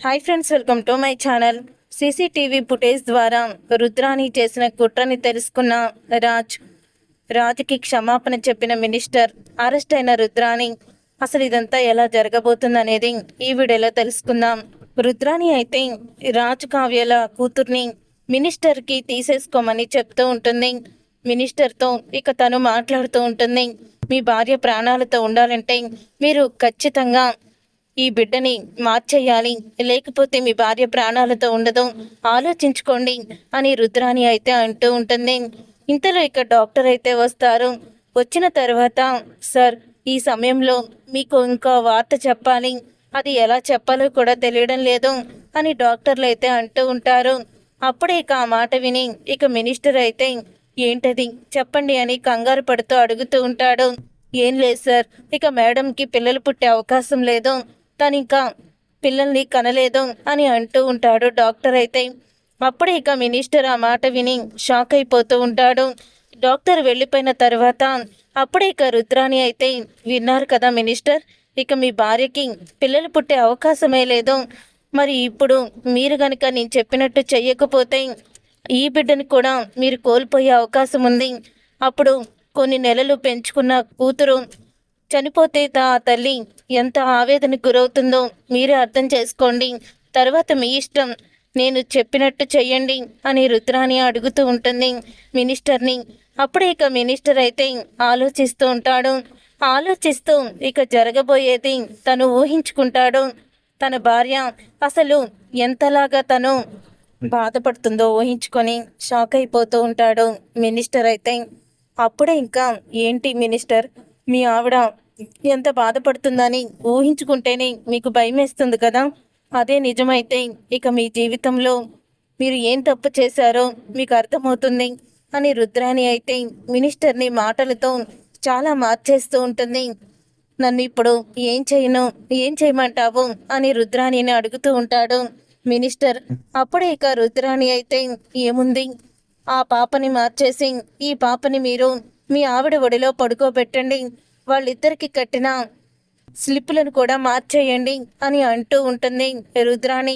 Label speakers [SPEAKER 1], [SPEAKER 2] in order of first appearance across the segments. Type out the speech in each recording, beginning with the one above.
[SPEAKER 1] Hi friends, welcome to my channel. CCTV footage ద్వారా రుద్రాని చేసిన కుట్రని తెలుసుకున్న రాజ్కి క్షమాపణ చెప్పిన మినిస్టర్, అరెస్ట్ అయిన రుద్రాని. అసలు ఇదంతా ఎలా జరగబోతుందనేది ఈ వీడియోలో తెలుసుకుందాం. రుద్రాని అయితే రాజ్ కావ్యల కూతుర్ని మినిస్టర్కి తీసేసుకోమని చెప్తూ ఉంటుంది. మినిస్టర్తో ఇక తను మాట్లాడుతూ ఉంటుంది. మీ భార్య ప్రాణాలతో ఉండాలంటే మీరు ఖచ్చితంగా ఈ బిడ్డని మార్చేయాలి, లేకపోతే మీ భార్య ప్రాణాలతో ఉండదు, ఆలోచించుకోండి అని రుద్రాని అయితే అంటూ ఉంటుంది. ఇంతలో ఇక డాక్టర్ అయితే వస్తారు. వచ్చిన తర్వాత, సార్, ఈ సమయంలో మీకు ఇంకో వార్త చెప్పాలి, అది ఎలా చెప్పాలో కూడా తెలియడం లేదు అని డాక్టర్లు అయితే అంటూ ఉంటారు. అప్పుడే ఇక ఆ మాట విని ఇక మినిస్టర్ అయితే, ఏంటది చెప్పండి అని కంగారు పడుతూ అడుగుతూ ఉంటాడు. ఏం లేదు సార్, ఇక మేడంకి పిల్లలు పుట్టే అవకాశం లేదు, తను ఇంకా పిల్లల్ని కనలేదు అని అంటూ ఉంటాడు డాక్టర్ అయితే. అప్పుడే ఇక మినిస్టర్ ఆ మాట విని షాక్ అయిపోతూ ఉంటాడు. డాక్టర్ వెళ్ళిపోయిన తర్వాత అప్పుడే ఇక రుద్రాని అయితే, విన్నారు కదా మినిస్టర్, ఇక మీ భార్యకి పిల్లలు పుట్టే అవకాశమే లేదు. మరి ఇప్పుడు మీరు గనుక నేను చెప్పినట్టు చెయ్యకపోతే ఈ బిడ్డని కూడా మీరు కోల్పోయే అవకాశం ఉంది. అప్పుడు కొన్ని నెలలు పెంచుకున్న కూతురు చనిపోతే ఆ తల్లి ఎంత ఆవేదనకు గురవుతుందో మీరే అర్థం చేసుకోండి. తర్వాత మీ ఇష్టం, నేను చెప్పినట్టు చెయ్యండి అని రుద్రాని అడుగుతూ ఉంటుంది మినిస్టర్ని. అప్పుడే ఇక మినిస్టర్ అయితే ఆలోచిస్తూ ఉంటాడు. ఆలోచిస్తూ ఇక జరగబోయేది తను ఊహించుకుంటాడు. తన భార్య అసలు ఎంతలాగా తను బాధపడుతుందో ఊహించుకొని షాక్ అయిపోతూ ఉంటాడు మినిస్టర్ అయితే. అప్పుడే ఇంకా, ఏంటి మినిస్టర్, మీ ఆవిడ ఎంత బాధపడుతుందని ఊహించుకుంటేనే మీకు భయమేస్తుంది కదా, అదే నిజమైతే ఇక మీ జీవితంలో మీరు ఏం తప్పు చేశారో మీకు అర్థమవుతుంది అని రుద్రాని అయితే మినిస్టర్ని మాటలతో చాలా మార్చేస్తూ ఉంటుంది. నన్ను ఇప్పుడు ఏం చేయమంటావు అని రుద్రాణిని అడుగుతూ ఉంటాడు మినిస్టర్. అప్పుడే ఇక రుద్రాణి అయితే, ఏముంది, ఆ పాపని మార్చేసి ఈ పాపని మీరు మీ ఆవిడ ఒడిలో పడుకోబెట్టండి, వాళ్ళిద్దరికి కట్టిన స్లిప్పులను కూడా మార్చేయండి అని అంటూ ఉంటుంది రుద్రాణి.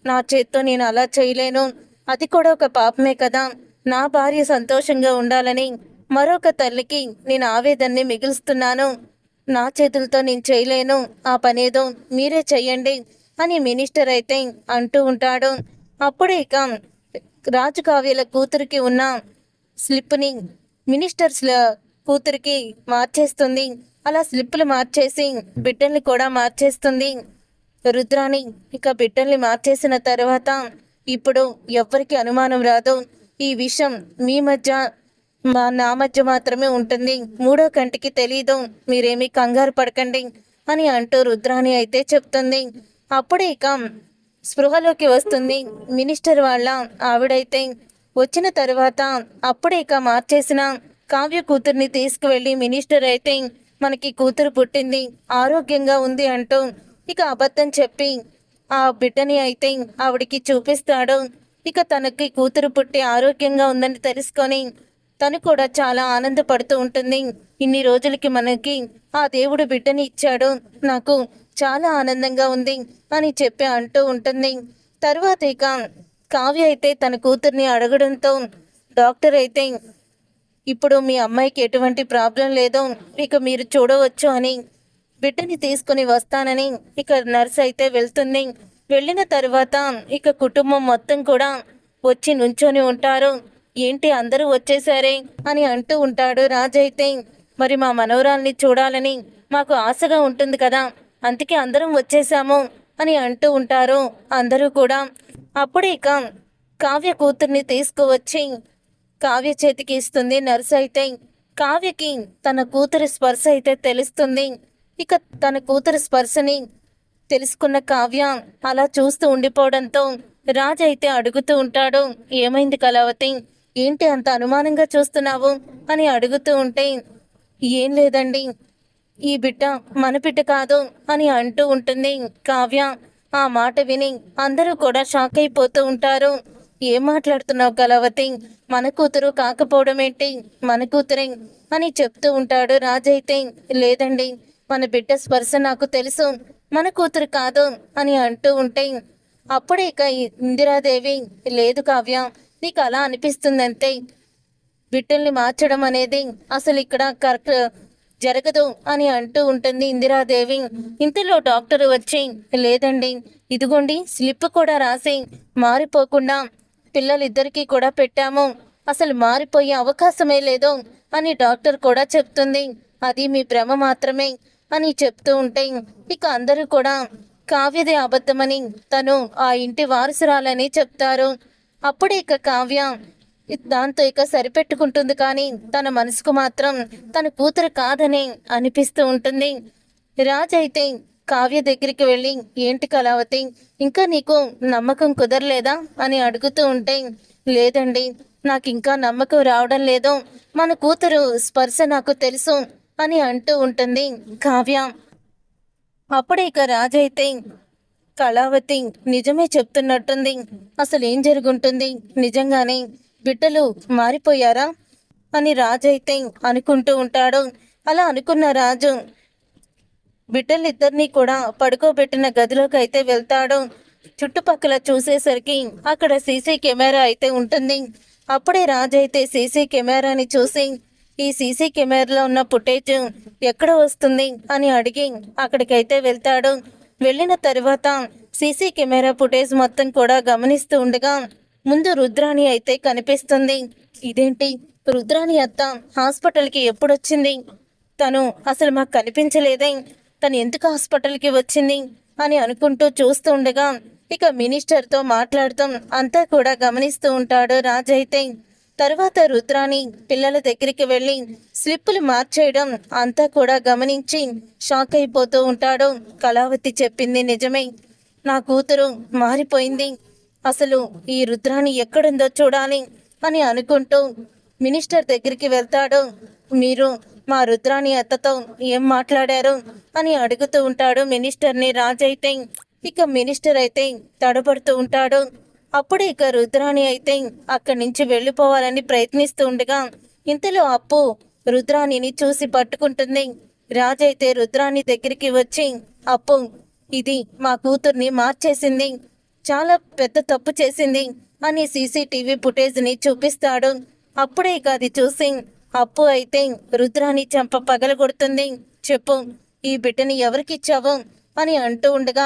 [SPEAKER 1] నా చేత్తో నేను అలా చేయలేను, అది కూడా ఒక పాపమే కదా, నా భార్య సంతోషంగా ఉండాలని మరొక తల్లికి నేను ఆవేదన్ని మిగులుస్తున్నాను, నా చేతులతో నేను చేయలేను, ఆ పనేదో మీరే చెయ్యండి అని మినిస్టర్ అయితే అంటూ ఉంటాడు. అప్పుడే ఇక రాజు కావ్యల కూతురికి ఉన్న స్లిప్ని మినిస్టర్స్ కూతురికి మార్చేస్తుంది. అలా స్లిప్పులు మార్చేసి బిడ్డల్ని కూడా మార్చేస్తుంది రుద్రాణి. ఇక బిడ్డల్ని మార్చేసిన తర్వాత ఇప్పుడు ఎవ్వరికి అనుమానం రాదు, ఈ విషయం మీ మధ్య నా మధ్య మాత్రమే ఉంటుంది, మూడో కంటికి తెలీదు, మీరేమీ కంగారు పడకండి అని అంటూ రుద్రాణి అయితే చెప్తుంది. అప్పుడే ఇక స్పృహలోకి వస్తుంది మినిస్టర్ వాళ్ళ ఆవిడైతే. వచ్చిన తర్వాత అప్పుడే ఇక మార్చేసిన కావ్య కూతుర్ని తీసుకువెళ్ళి మినిస్టర్ అయితే, మనకి కూతురు పుట్టింది, ఆరోగ్యంగా ఉంది అంటూ ఇక అబద్ధం చెప్పి ఆ బిడ్డని అయితే ఆవిడికి చూపిస్తాడు. ఇక తనకి కూతురు పుట్టి ఆరోగ్యంగా ఉందని తెలుసుకొని తను కూడా చాలా ఆనందపడుతూ ఉంటుంది. ఇన్ని రోజులకి మనకి ఆ దేవుడు బిడ్డని ఇచ్చాడు, నాకు చాలా ఆనందంగా ఉంది అని చెప్పి అంటూ ఉంటుంది. తర్వాత ఇక కావ్య అయితే తన కూతుర్ని అడగడంతో డాక్టర్ అయితే, ఇప్పుడు మీ అమ్మాయికి ఎటువంటి ప్రాబ్లం లేదు, ఇక మీరు చూడవచ్చు అని బిడ్డని తీసుకుని వస్తానని ఇక నర్స్ అయితే వెళ్తుంది. వెళ్ళిన తర్వాత ఇక కుటుంబం మొత్తం కూడా వచ్చి నుంచొని ఉంటారు. ఏంటి అందరూ వచ్చేసారే అని అంటూ ఉంటాడు రాజైతే. మరి మా మనవరాల్ని చూడాలని మాకు ఆశగా ఉంటుంది కదా, అందుకే అందరం వచ్చేసాము అని అంటూ ఉంటారు అందరూ కూడా. అప్పుడు ఇక కావ్య కూతుర్ని తీసుకువచ్చి కావ్య చేతికి ఇస్తుంది నర్స్ అయితే. కావ్యకి తన కూతురి స్పర్శ అయితే తెలుస్తుంది. ఇక తన కూతురి స్పర్శని తెలుసుకున్న కావ్య అలా చూస్తూ ఉండిపోవడంతో రాజు అయితే అడుగుతూ ఉంటాడు, ఏమైంది కళావతి, ఏంటి అంత అనుమానంగా చూస్తున్నావు అని అడుగుతూ ఉంటే, ఏం లేదండి, ఈ బిడ్డ మన బిడ్డ కాదు అని అంటూ ఉంటుంది కావ్య. ఆ మాట విని అందరూ కూడా షాక్ అయిపోతూ ఉంటారు. ఏం మాట్లాడుతున్నావు కళావతి, మన కూతురు కాకపోవడం ఏంటి, మన కూతురే అని చెప్తూ ఉంటాడు రాజైతే. లేదండి, మన బిడ్డ స్పర్శ నాకు తెలుసు, మన కూతురు కాదు అని అంటూ ఉంటే, అప్పుడే ఇక ఇందిరాదేవి, లేదు కావ్య, నీకు అలా అనిపిస్తుందంతే, బిడ్డల్ని మార్చడం అనేది అసలు ఇక్కడ కరెక్ట్ జరగదు అని అంటూ ఉంటుంది ఇందిరాదేవి. ఇంతలో డాక్టర్ వచ్చి, లేదండి, ఇదిగోండి స్లిప్ కూడా రాసి మారిపోకుండా పిల్లలిద్దరికీ కూడా పెట్టాము, అసలు మారిపోయే అవకాశమే లేదు అని డాక్టర్ కూడా చెప్తుంది. అది మీ భ్రమ మాత్రమే అని చెప్తూ ఉంటే ఇక అందరూ కూడా కావ్యదే అబద్ధమని, తను ఆ ఇంటి వారసురాలని చెప్తారు. అప్పుడే ఇక కావ్య దాంతో ఇక సరిపెట్టుకుంటుంది, కానీ తన మనసుకు మాత్రం తన కూతురు కాదని అనిపిస్తూ ఉంటుంది. రాజ్ అయితే కావ్య దగ్గరికి వెళ్ళి, ఏంటి కళావతి, ఇంకా నీకు నమ్మకం కుదరలేదా అని అడుగుతూ ఉంటే, లేదండి, నాకు ఇంకా నమ్మకం రావడం లేదు, మన కూతురు స్పర్శ నాకు తెలుసు అని అంటూ ఉంటుంది కావ్య. అప్పుడే ఇక రాజ్ అయితే, కళావతి నిజమే చెప్తున్నట్టుంది, అసలు ఏం జరుగుంటుంది, నిజంగానే బిడ్డలు మారిపోయారా అని రాజు అయితే అనుకుంటూ ఉంటాడు. అలా అనుకున్న రాజు బిడ్డలిద్దరినీ కూడా పడుకోబెట్టిన గదిలోకి అయితే వెళ్తాడు. చుట్టుపక్కల చూసేసరికి అక్కడ సీసీ కెమెరా అయితే ఉంటుంది. అప్పుడే రాజు అయితే సీసీ కెమెరాని చూసి, ఈ సీసీ కెమెరాలో ఉన్న ఫుటేజ్ ఎక్కడ వస్తుంది అని అడిగి అక్కడికైతే వెళ్తాడు. వెళ్ళిన తర్వాత సీసీ కెమెరా ఫుటేజ్ మొత్తం కూడా గమనిస్తూ ఉండగా ముందు రుద్రాణి అయితే కనిపిస్తుంది. ఇదేంటి, రుద్రాణి అత్త హాస్పిటల్కి ఎప్పుడొచ్చింది, తను అసలు మాకు కనిపించలేదే, తను ఎందుకు హాస్పిటల్కి వచ్చింది అని అనుకుంటూ చూస్తూ ఉండగా ఇక మినిస్టర్తో మాట్లాడుతూ అంతా కూడా గమనిస్తూ ఉంటాడు రాజ్ అయితే. తర్వాత రుద్రాణి పిల్లల దగ్గరికి వెళ్ళి స్లిప్పులు మార్చేయడం అంతా కూడా గమనించి షాక్ అయిపోతూ ఉంటాడు. కళావతి చెప్పింది నిజమే, నా కూతురు మారిపోయింది, అసలు ఈ రుద్రాణి ఎక్కడుందో చూడాలి అని అనుకుంటూ మినిస్టర్ దగ్గరికి వెళ్తాడు. మీరు మా రుద్రాణి అత్తతో ఏం మాట్లాడారు అని అడుగుతూ ఉంటాడు మినిస్టర్ని రాజ్ అయితే. ఇక మినిస్టర్ అయితే తడబడుతూ ఉంటాడు. అప్పుడు ఇక రుద్రాణి అయితే అక్కడి నుంచి వెళ్ళిపోవాలని ప్రయత్నిస్తూ ఉండగా ఇంతలో అప్పు రుద్రాణిని చూసి పట్టుకుంటుంది. రాజ్ అయితే రుద్రాణి దగ్గరికి వచ్చి, అప్పు, ఇది మా కూతుర్ని మార్చేసింది, చాలా పెద్ద తప్పు చేసింది అని సీసీటీవీ ఫుటేజ్ని చూపిస్తాడు. అప్పుడే ఇక అది చూసి అప్పు అయితే రుద్రాణి చెంప పగలగొడుతుంది. చెప్పు, ఈ బిడ్డని ఎవరికిచ్చావు అని అంటూ ఉండగా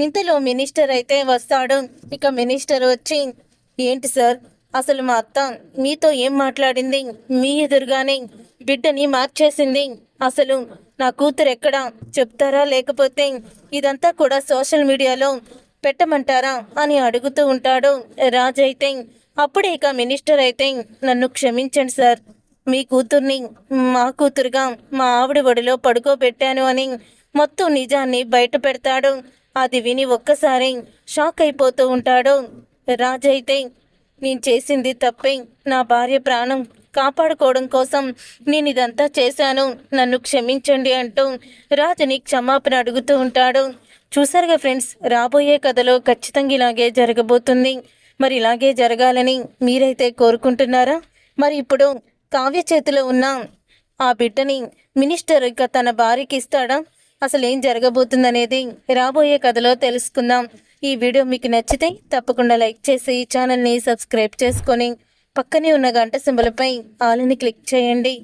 [SPEAKER 1] ఇంతలో మినిస్టర్ అయితే వస్తాడు. ఇక మినిస్టర్ వచ్చి, ఏంటి సార్, అసలు మా అత్త మీతో ఏం మాట్లాడింది, మీ ఎదురుగానే బిడ్డని మార్చేసింది, అసలు నా కూతురు ఎక్కడా చెప్తారా, లేకపోతే ఇదంతా కూడా సోషల్ మీడియాలో పెట్టమంటారా అని అడుగుతూ ఉంటాడు రాజ్ అయితే. అప్పుడే ఇక మినిస్టర్ అయితే, నన్ను క్షమించండి సార్, మీ కూతుర్ని మా కూతురుగా మా ఆవిడ ఒడిలో పడుకోబెట్టాను అని మొత్తం నిజాన్ని బయట పెడతాడు. అది విని ఒక్కసారి షాక్ అయిపోతూ ఉంటాడు రాజ్ అయితే. నేను చేసింది తప్పే, నా భార్య ప్రాణం కాపాడుకోవడం కోసం నేను ఇదంతా చేశాను, నన్ను క్షమించండి అంటూ రాజుని క్షమాపణ అడుగుతూ ఉంటాడు. చూసారుగా ఫ్రెండ్స్, రాబోయే కథలో ఖచ్చితంగా ఇలాగే జరగబోతుంది. మరి ఇలాగే జరగాలని మీరైతే కోరుకుంటున్నారా? మరి ఇప్పుడు కావ్య చేతిలో ఉన్న ఆ బిడ్డని మినిస్టర్ ఇక తన భార్యకి ఇస్తాడా? అసలు ఏం జరగబోతుందనేది రాబోయే కథలో తెలుసుకుందాం. ఈ వీడియో మీకు నచ్చితే తప్పకుండా లైక్ చేసి ఛానల్ని సబ్స్క్రైబ్ చేసుకొని పక్కనే ఉన్న గంట సింబల్పై ఆల్ని క్లిక్ చేయండి.